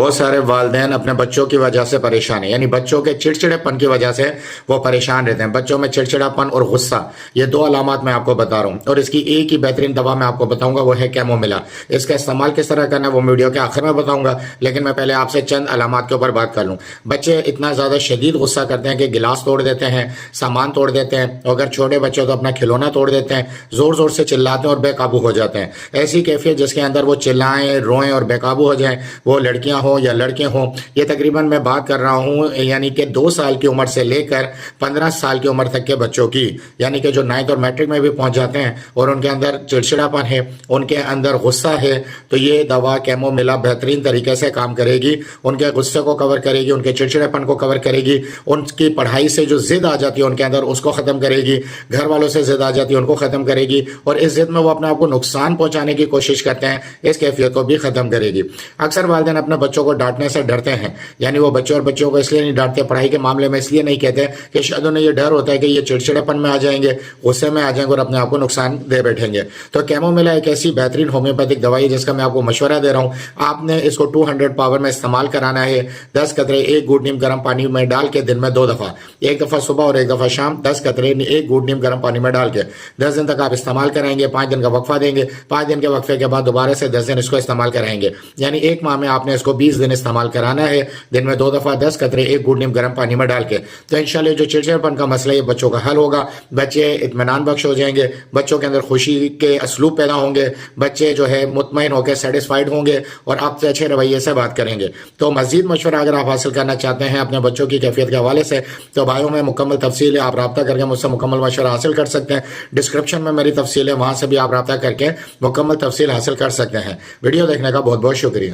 بہت سارے والدین اپنے بچوں کی وجہ سے پریشان ہیں، یعنی بچوں کے چڑچڑے پن کی وجہ سے وہ پریشان رہتے ہیں۔ بچوں میں چڑچڑا پن اور غصہ، یہ دو علامات میں آپ کو بتا رہا ہوں، اور اس کی ایک ہی بہترین دوا میں آپ کو بتاؤں گا، وہ ہے کیمومیلا۔ اس کا استعمال کس طرح کرنا ہے وہ ویڈیو کے آخر میں بتاؤں گا، لیکن میں پہلے آپ سے چند علامات کے اوپر بات کر لوں۔ بچے اتنا زیادہ شدید غصہ کرتے ہیں کہ گلاس توڑ دیتے ہیں، سامان توڑ دیتے ہیں، اگر چھوٹے بچے تو اپنا کھلونا توڑ دیتے ہیں، زور زور سے چلاتے ہیں اور بے قابو ہو جاتے ہیں۔ ایسی کیفیت جس کے اندر وہ چلائیں، روئیں اور بے قابو ہو جائیں، وہ لڑکیاں ہوں یا لڑکے ہوں۔ یہ تقریباً میں بات کر رہا ہوں یعنی کہ 2 سال کی عمر سے لے کر 15 سال کی عمر تک کے بچوں کی، یعنی کہ جو 9th اور میٹرک میں بھی پہنچ جاتے ہیں اور ان کے اندر چڑچڑاپن ہے، ان کے اندر غصہ ہے، تو یہ دوا کیمومیلا بہترین طریقے سے کام کرے گی، ان کے غصے کو کور کرے گی، ان کے چڑچڑاپن کو کور کرے گی، ان کی پڑھائی سے جو ضد آ جاتی ہے ان کے اندر اس کو ختم کرے گی، گھر والوں سے ضد آ جاتی ہے ان کو ختم کرے گی، اور اس ضد میں وہ اپنے آپ کو نقصان پہنچانے کی کوشش کرتے ہیں، اس کیفیت کو بھی ختم کرے گی۔ اکثر والدین اپنے بچوں کو ڈانٹنے سے ڈرتے ہیں، یعنی وہ بچوں اور بچوں کو اس لیے نہیں ڈانٹتے، پڑھائی کے معاملے میں اس لیے نہیں کہتے کہ شاید انہیں یہ ڈر ہوتا ہے کہ یہ چڑچڑاپن میں آ جائیں گے، غصے میں آ جائیں گے اور اپنے آپ کو نقصان دے بیٹھیں گے۔ تو کیمومیلا ایک ایسی بہترین ہومیوپیتھک دوائی ہے جس کا میں آپ کو مشورہ دے رہا ہوں، آپ نے اس کو 200 پاور میں استعمال کرانا ہے۔ 10 قطرے 1 گھونٹ نیم گرم پانی میں ڈال کے دن میں 2 دفعہ، ایک دفعہ صبح اور ایک دفعہ شام، 10 قطرے 1 گھونٹ نیم گرم پانی میں ڈال کے 10 دن تک آپ استعمال کرائیں گے۔ 5 دن کا وقفہ دیں گے، 5 دن کے وقفے کے بعد دوبارہ سے 10 دن اس کو استعمال کرائیں گے، یعنی ایک ماہ میں آپ نے اس کو 20 دن استعمال کرانا ہے، دن میں 2 دفعہ 10 قطرے 1 گھونٹ نیم گرم پانی میں ڈال کے۔ تو انشاءاللہ جو چڑچڑاپن کا مسئلہ ہے بچوں کا حل ہوگا، بچے اطمینان بخش ہو جائیں گے، بچوں کے اندر خوشی کے اسلوب پیدا ہوں گے، بچے جو ہے مطمئن ہو کے سیٹسفائیڈ ہوں گے اور آپ سے اچھے رویے سے بات کریں گے۔ تو مزید مشورہ اگر آپ حاصل کرنا چاہتے ہیں اپنے بچوں کی کیفیت کے حوالے سے تو بھائیوں میں مکمل تفصیل ہے، آپ رابطہ کر کے مجھ سے مکمل مشورہ حاصل کر سکتے ہیں۔ ڈسکرپشن میں میری تفصیل ہے، وہاں سے بھی آپ رابطہ کر کے مکمل تفصیل حاصل کر سکتے ہیں۔ ویڈیو دیکھنے کا بہت بہت شکریہ۔